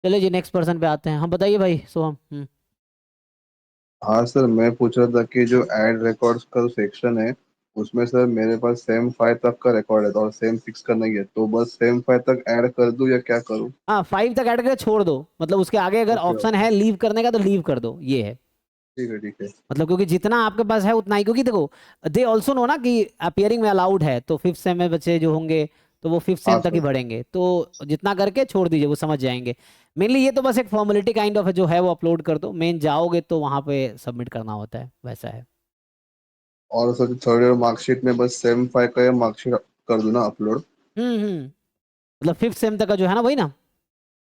चलिए जी next person पे आते हैं। हम बताइए भाई सोहम। हाँ सर, मैं पूछ रहा था कि जो एड रिकॉर्ड्स का सेक्शन है उसमें सर मेरे पास सेम 5 तक का रिकॉर्ड है और सेम 6 का नहीं है, तो बस सेम 5 तक ऐड कर दूं या क्या करूं? हाँ 5 तक ऐड करके छोड़ दो, मतलब उसके आगे अगर ओके ऑप्शन ओके। है लीव करने का तो लीव कर दो, ये है। ठीक है ठीक है। मतलब क्योंकि जितना आपके पास है उतना ही, क्योंकि देखो दे ऑल्सो नो ना कि अपियरिंग में अलाउड है, तो फिफ्थ सेम में बच्चे जो होंगे तो वो फिफ्थ हाँ सेम तक ही सर। बढ़ेंगे, तो जितना करके छोड़ दीजिए, वो समझ जाएंगे। मेनली ये तो बस एक फॉर्मेलिटी काइंड ऑफ है, जो है वो अपलोड कर दो, मेन जाओगे तो वहां पे सबमिट करना होता है, वैसा है। और सर थर्ड ईयर मार्कशीट में बस सेम 5 का मार्कशीट कर दूं ना अपलोड? मतलब फिफ्थ सेम तक का जो है ना, वही ना।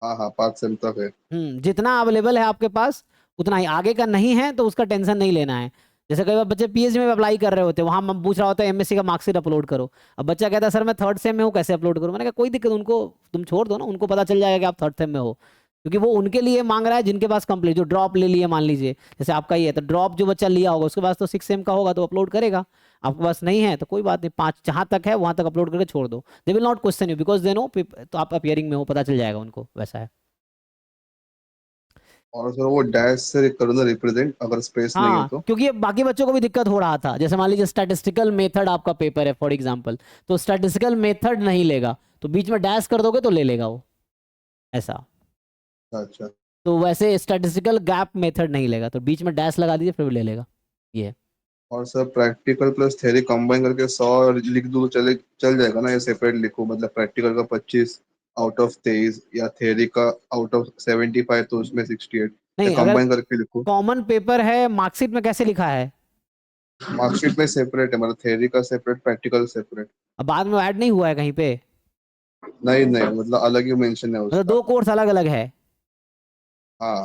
हाँ हाँ, 5 सेम तक है। जितना अवेलेबल है आपके पास उतना ही, आगे का नहीं है तो उसका टेंशन नहीं लेना है। जैसे कई बार बच्चे पीएचडी में अप्लाई कर रहे होते हैं, वहां पूछ रहा होता है एमएससी का मार्कशीट अपलोड करो। अब बच्चा कहता है सर मैं थर्ड सेम में हूँ, कैसे अपलोड करूँ? मैंने कहा कोई दिक्कत, उनको तुम छोड़ दो ना, उनको पता चल जाएगा कि आप थर्ड सेम में हो। क्योंकि वो उनके लिए मांग रहा है जिनके पास कंप्लीट, जो ड्रॉप ले लिए मान लीजिए, जैसे आपका ही है, तो ड्रॉप जो बच्चा लिया होगा उसके पास तो सिक्स सेम का होगा तो अपलोड करेगा। आपके पास नहीं है तो कोई बात नहीं, पाँच जहां तक है वहां तक अपलोड करके छोड़ दो। They will not question you, because they know तो आप अपियरिंग में हो, पता चल जाएगा उनको, वैसा है। और सर वो डैश से करूँ ना रिप्रेजेंट, अगर स्पेस नहीं है हाँ तो? क्योंकि बाकी बच्चों को भी दिक्कत हो रहा था, जैसे मान लीजिए स्टैटिस्टिकल मेथड आपका पेपर है फॉर एग्जांपल, तो स्टैटिस्टिकल मेथड नहीं लेगा, तो बीच में डैश कर दोगे तो ले लेगा वो, ऐसा। अच्छा। तो वैसे स्टैटिस्टिकल गैप मेथड नहीं लेगा, तो बीच में डैश लगा दीजिए फिर वो ले लेगा, ये है। और sir practical plus theory combine करके 100 लिख दूँ तो चले चल जाएगा ना, या सेपरेट लिखूँ? मतलब प्रैक्टिकल का 25 आउट ऑफ 23 या थ्योरी का आउट ऑफ 75 तो उसमें 68, या नहीं, अगर कंबाइन करके लिखूँ? कॉमन पेपर है मार्कशीट में कैसे लिखा है? मार्कशीट में सेपरेट है, मतलब थ्योरी का सेपरेट, प्रैक्टिकल सेपरेट। अब बाद में ऐड नहीं हुआ है कहीं पे? नहीं नहीं, मतलब अलग ही मेंशन है मतलब उसका। दो कोर्स अलग अलग है? हाँ।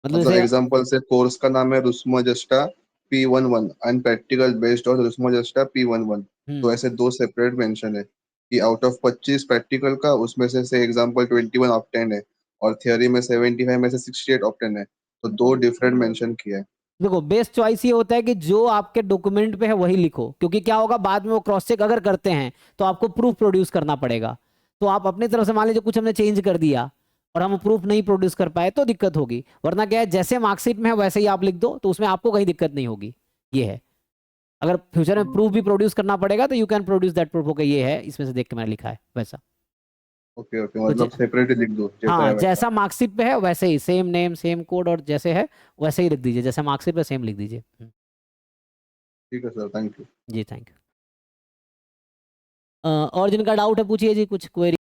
मतलब मतलब जैसे एग्जांपल से कोर्स का नाम है रुस्मो जस्टा P11 and practical based on रुस्मो जस्टा P11। तो हम्म ऐसे दो सेपरेट मेंशन है कि आउट ऑफ 25 प्रैक्टिकल का, उसमें से एग्जांपल 21 ऑप्टेन है, और थियरी में 75 में से 68 ऑप्टेन है, तो दो डिफरेंट मेंशन किया है। देखो बेस्ट चॉइस ये होता है कि जो आपके डॉक्यूमेंट पे है वही लिखो, क्योंकि क्या होगा बाद में वो क्रॉस चेक अगर करते हैं तो आपको प्रूफ प्रोड्यूस करना पड़ेगा। तो आप अपनी तरफ से मान लीजिए कुछ हमने चेंज कर दिया और हम प्रूफ नहीं प्रोड्यूस कर पाए तो दिक्कत होगी, वरना क्या है जैसे मार्कशीट में है वैसे ही आप लिख दो तो उसमें आपको कहीं दिक्कत नहीं होगी, ये है। अगर फ्यूचर में प्रूफ भी प्रोड्यूस करना पड़ेगा तो you can produce that proof, okay ये है इसमें से देख के मैंने लिखा है, वैसा। ओके ओके, तो मतलब सेपरेट ही लिख दो जैसा हाँ है वैसा। जैसा मार्कशीट पे है वैसे ही, सेम नेम सेम कोड और जैसे है वैसे ही लिख दीजिए, जैसे मार्कशीट पे सेम लिख दीजिए। ठीक है सर, थैंक यू। जी थैंक यू। और जिनका डाउट है पूछिए जी, कुछ क्वेरी।